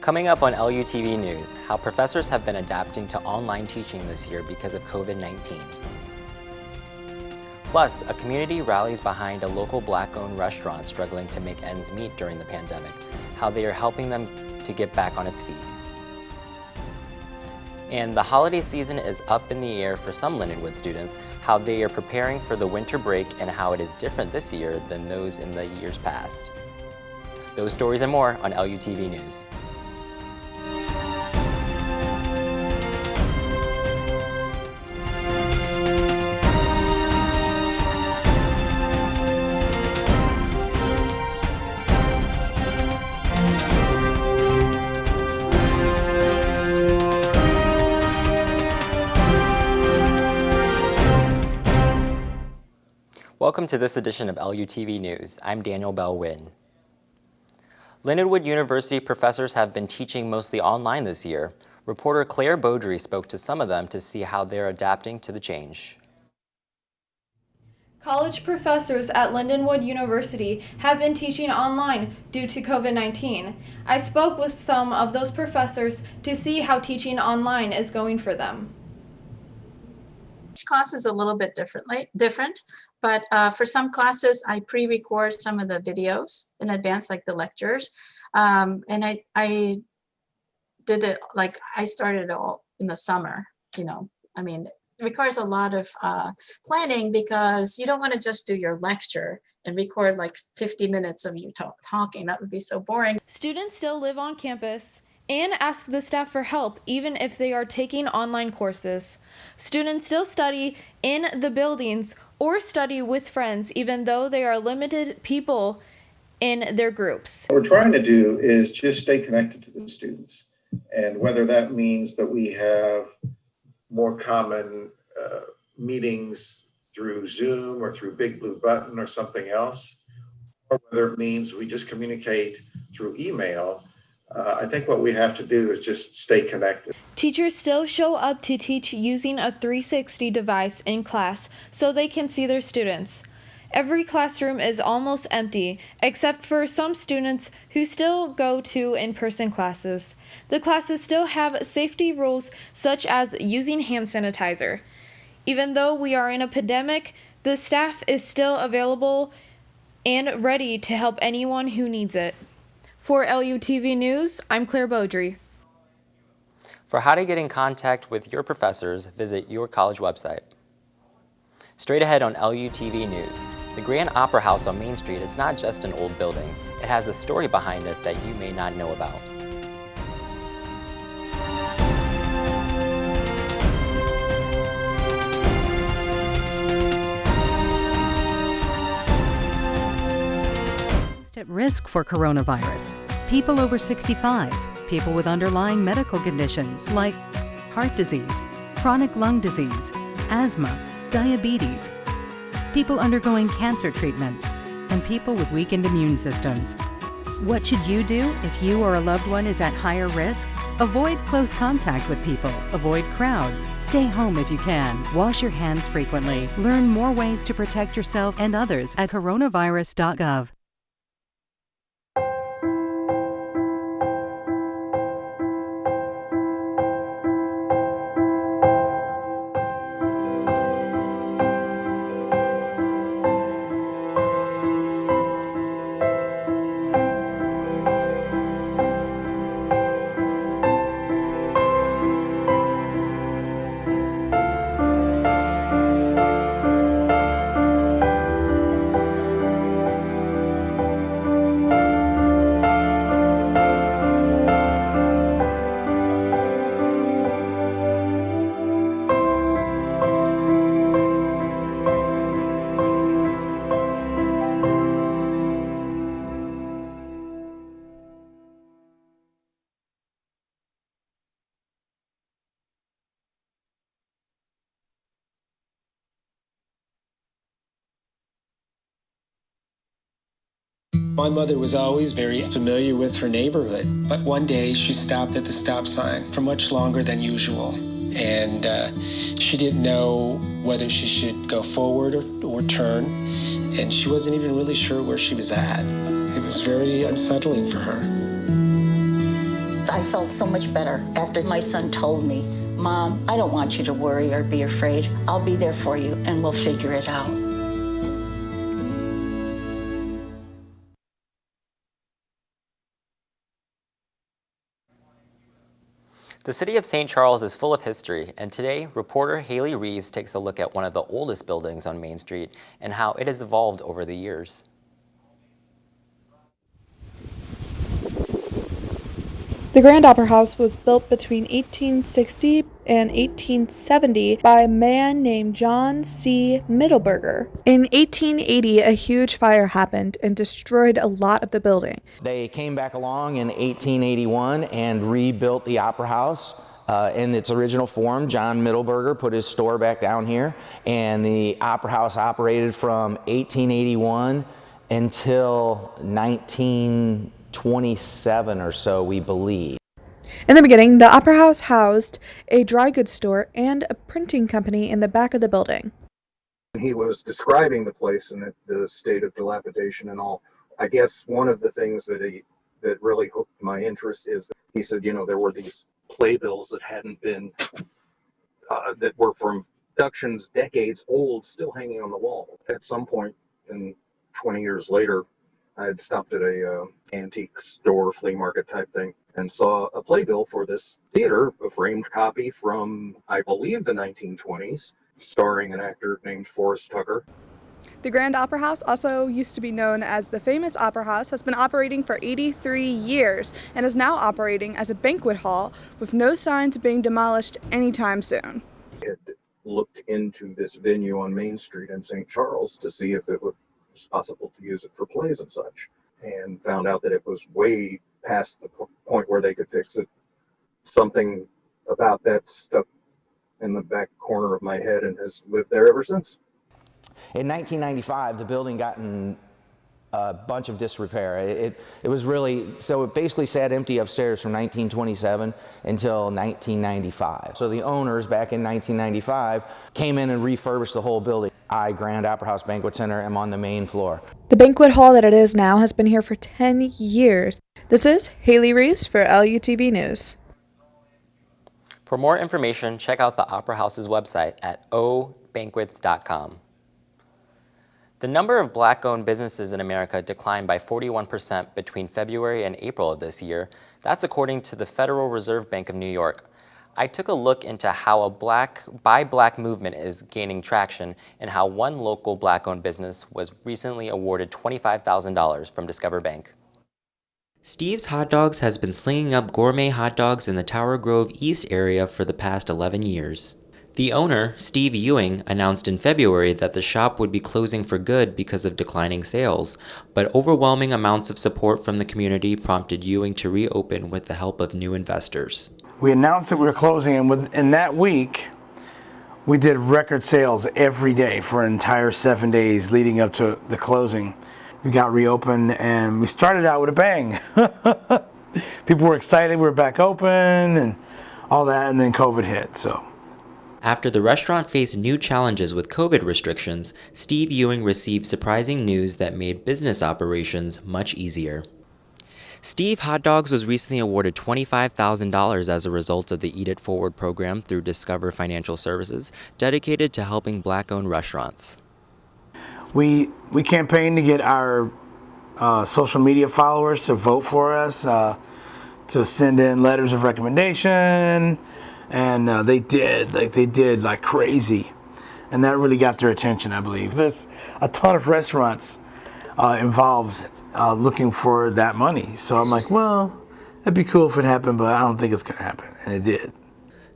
Coming up on LUTV News, how professors have been adapting to online teaching this year because of COVID-19. Plus, a community rallies behind a local Black-owned restaurant struggling to make ends meet during the pandemic, how they are helping them to get back on its feet. And the holiday season is up in the air for some Lindenwood students, how they are preparing for the winter break and how it is different this year than those in the years past. Those stories and more on LUTV News. Welcome to this edition of LUTV News. I'm Daniel Bell-Wynn. Lindenwood University professors have been teaching mostly online this year. Reporter Claire Beaudry spoke to some of them to see how they're adapting to the change. College professors at Lindenwood University have been teaching online due to COVID-19. I spoke with some of those professors to see how teaching online is going for them. Each class is a little bit different, but for some classes, I pre-record some of the videos in advance, like the lectures. And I did it, like I started all in the summer, it requires a lot of planning because you don't want to just do your lecture and record like 50 minutes of you talking. That would be so boring. Students still live on campus and ask the staff for help even if they are taking online courses. Students still study in the buildings or study with friends even though they are limited people in their groups. What we're trying to do is just stay connected to the students, and whether that means that we have more common meetings through Zoom or through Big Blue Button or something else, or whether it means we just communicate through email. I think what we have to do is just stay connected. Teachers still show up to teach using a 360 device in class so they can see their students. Every classroom is almost empty, except for some students who still go to in-person classes. The classes still have safety rules such as using hand sanitizer. Even though we are in a pandemic, the staff is still available and ready to help anyone who needs it. For LUTV News, I'm Claire Beaudry. For how to get in contact with your professors, visit your college website. Straight ahead on LUTV News, the Grand Opera House on Main Street is not just an old building. It has a story behind it that you may not know about. At risk for coronavirus. People over 65, people with underlying medical conditions like heart disease, chronic lung disease, asthma, diabetes, people undergoing cancer treatment, and people with weakened immune systems. What should you do if you or a loved one is at higher risk? Avoid close contact with people, avoid crowds, stay home if you can, wash your hands frequently, learn more ways to protect yourself and others at coronavirus.gov. My mother was always very familiar with her neighborhood, but one day she stopped at the stop sign for much longer than usual. And she didn't know whether she should go forward or turn, and she wasn't even really sure where she was at. It was very unsettling for her. I felt so much better after my son told me, Mom, I don't want you to worry or be afraid. I'll be there for you and we'll figure it out. The city of St. Charles is full of history, and today, reporter Haley Reeves takes a look at one of the oldest buildings on Main Street and how it has evolved over the years. The Grand Opera House was built between 1860 and 1870 by a man named John C. Middleburger. In 1880, a huge fire happened and destroyed a lot of the building. They came back along in 1881 and rebuilt the Opera House in its original form. John Middleburger put his store back down here, and the Opera House operated from 1881 until 1927 or so, we believe. In the beginning, the Opera House housed a dry goods store and a printing company in the back of the building. He was describing the place and the state of dilapidation and all. I guess one of the things that really hooked my interest is that he said, there were these playbills that hadn't been, that were from productions decades old, still hanging on the wall. At some point, 20 years later, I had stopped at a antique store, flea market type thing, and saw a playbill for this theater, a framed copy from, I believe, the 1920s, starring an actor named Forrest Tucker. The Grand Opera House, also used to be known as the Famous Opera House, has been operating for 83 years and is now operating as a banquet hall with no signs of being demolished anytime soon. I had looked into this venue on Main Street in St. Charles to see if it was possible to use it for plays and such, and found out that it was way past the point where they could fix it. Something about that stuck in the back corner of my head and has lived there ever since. In 1995, the building got in a bunch of disrepair. It was really, so it basically sat empty upstairs from 1927 until 1995. So the owners back in 1995 came in and refurbished the whole building. Grand Opera House Banquet Center, am on the main floor. The banquet hall that it is now has been here for 10 years. This is Haley Reeves for LUTV News. For more information, check out the Opera House's website at obanquets.com. The number of Black-owned businesses in America declined by 41% between February and April of this year. That's according to the Federal Reserve Bank of New York. I took a look into how a Buy Black movement is gaining traction and how one local Black-owned business was recently awarded $25,000 from Discover Bank. Steve's Hot Dogs has been slinging up gourmet hot dogs in the Tower Grove East area for the past 11 years. The owner, Steve Ewing, announced in February that the shop would be closing for good because of declining sales, but overwhelming amounts of support from the community prompted Ewing to reopen with the help of new investors. We announced that we were closing, and in that week, we did record sales every day for an entire 7 days leading up to the closing. We got reopened, and we started out with a bang. People were excited, we were back open, and all that, and then COVID hit, so. After the restaurant faced new challenges with COVID restrictions, Steve Ewing received surprising news that made business operations much easier. Steve Hot Dogs was recently awarded $25,000 as a result of the Eat It Forward program through Discover Financial Services, dedicated to helping Black-owned restaurants. We campaigned to get our social media followers to vote for us, to send in letters of recommendation, and they did like crazy, and that really got their attention, I believe. There's a ton of restaurants involved looking for that money, so I'm like, well, it'd be cool if it happened, but I don't think it's gonna happen, and it did.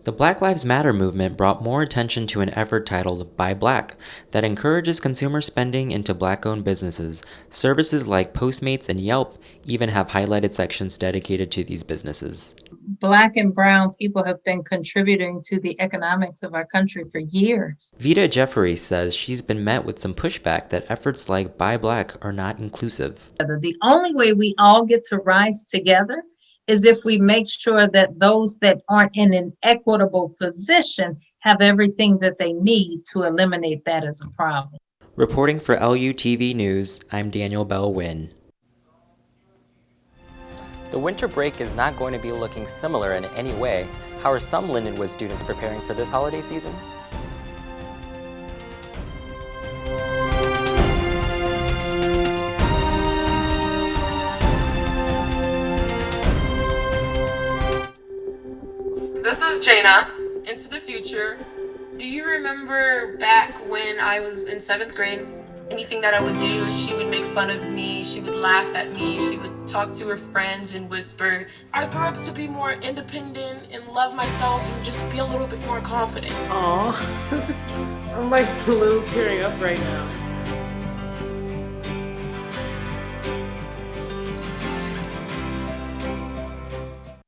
The Black Lives Matter movement brought more attention to an effort titled Buy Black that encourages consumer spending into Black-owned businesses. Services like Postmates and Yelp even have highlighted sections dedicated to these businesses. Black and brown people have been contributing to the economics of our country for years. Vita Jeffrey says she's been met with some pushback that efforts like Buy Black are not inclusive. The only way we all get to rise together is if we make sure that those that aren't in an equitable position have everything that they need to eliminate that as a problem. Reporting for LUTV News, I'm Daniel Bell Wynn. The winter break is not going to be looking similar in any way. How are some Lindenwood students preparing for this holiday season? This is Jaina, into the future. Do you remember back when I was in 7th grade? Anything that I would do, she would make fun of me, she would laugh at me, she would talk to her friends and whisper. I grew up to be more independent and love myself and just be a little bit more confident. Aw, I'm like a little tearing up right now.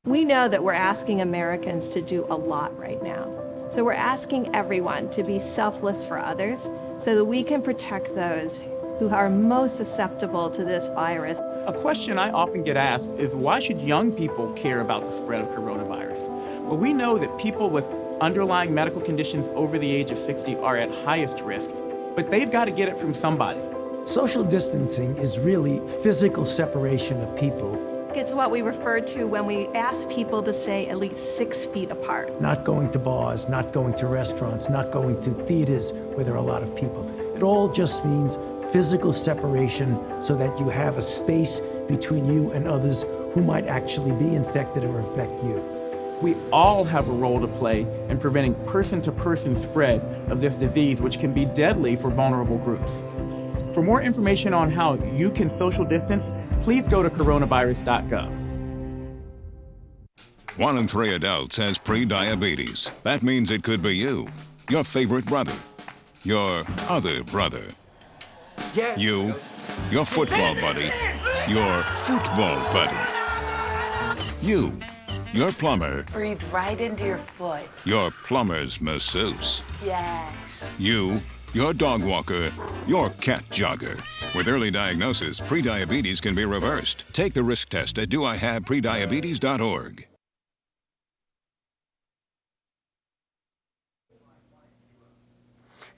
We know that we're asking Americans to do a lot right now. So we're asking everyone to be selfless for others so that we can protect those who are most susceptible to this virus. A question I often get asked is why should young people care about the spread of coronavirus? Well, we know that people with underlying medical conditions over the age of 60 are at highest risk, but they've got to get it from somebody. Social distancing is really physical separation of people. It's what we refer to when we ask people to stay at least 6 feet apart. Not going to bars, not going to restaurants, not going to theaters where there are a lot of people. It all just means physical separation so that you have a space between you and others who might actually be infected or infect you. We all have a role to play in preventing person-to-person spread of this disease, which can be deadly for vulnerable groups. For more information on how you can social distance, please go to coronavirus.gov. 1 in 3 adults has pre-diabetes. That means it could be you, your favorite brother, your other brother, you, your football buddy, your football buddy, you, your plumber, breathe right into your foot, your plumber's masseuse, yes, you, your dog walker, your cat jogger. With early diagnosis, prediabetes can be reversed. Take the risk test at doihaveprediabetes.org.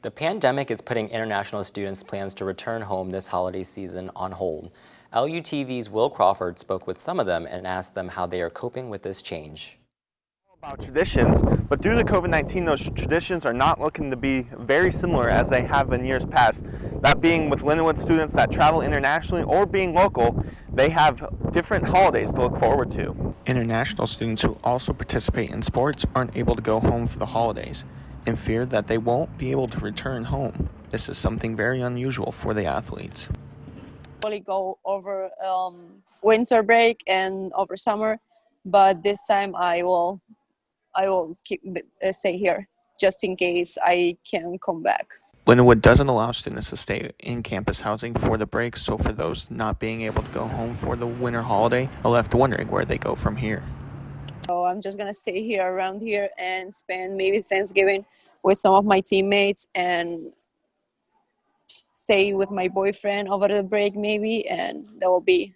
The pandemic is putting international students' plans to return home this holiday season on hold. LUTV's Will Crawford spoke with some of them and asked them how they are coping with this change. About traditions, but due to COVID-19, those traditions are not looking to be very similar as they have in years past. That being with Lindenwood students that travel internationally or being local, they have different holidays to look forward to. International students who also participate in sports aren't able to go home for the holidays in fear that they won't be able to return home. This is something very unusual for the athletes. Really go over winter break and over summer, but this time I will stay here just in case I can come back. Lindenwood doesn't allow students to stay in campus housing for the break, so for those not being able to go home for the winter holiday are left wondering where they go from here. So I'm just gonna stay here around here and spend maybe Thanksgiving with some of my teammates and stay with my boyfriend over the break maybe, and that will be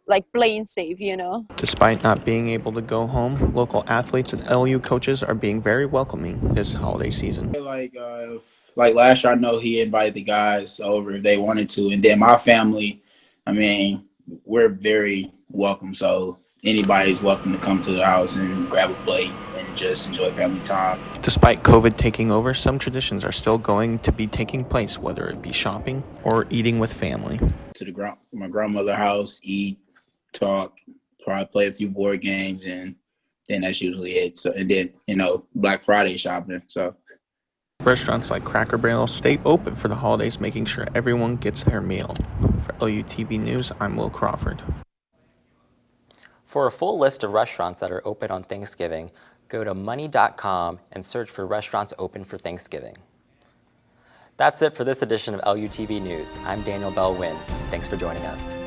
like playing safe, you know. Despite not being able to go home, local athletes and LU coaches are being very welcoming this holiday season. Like last year, I know he invited the guys over if they wanted to, and then my family, I mean, we're very welcome, so anybody's welcome to come to the house and grab a plate and just enjoy family time. Despite COVID taking over, some traditions are still going to be taking place, whether it be shopping or eating with family. To my grandmother's house, eat, talk, probably play a few board games, and then that's usually it. So, and then, Black Friday shopping, so. Restaurants like Cracker Barrel stay open for the holidays, making sure everyone gets their meal. For LUTV News, I'm Will Crawford. For a full list of restaurants that are open on Thanksgiving, go to money.com and search for restaurants open for Thanksgiving. That's it for this edition of LUTV News. I'm Daniel Bell-Wynn. Thanks for joining us.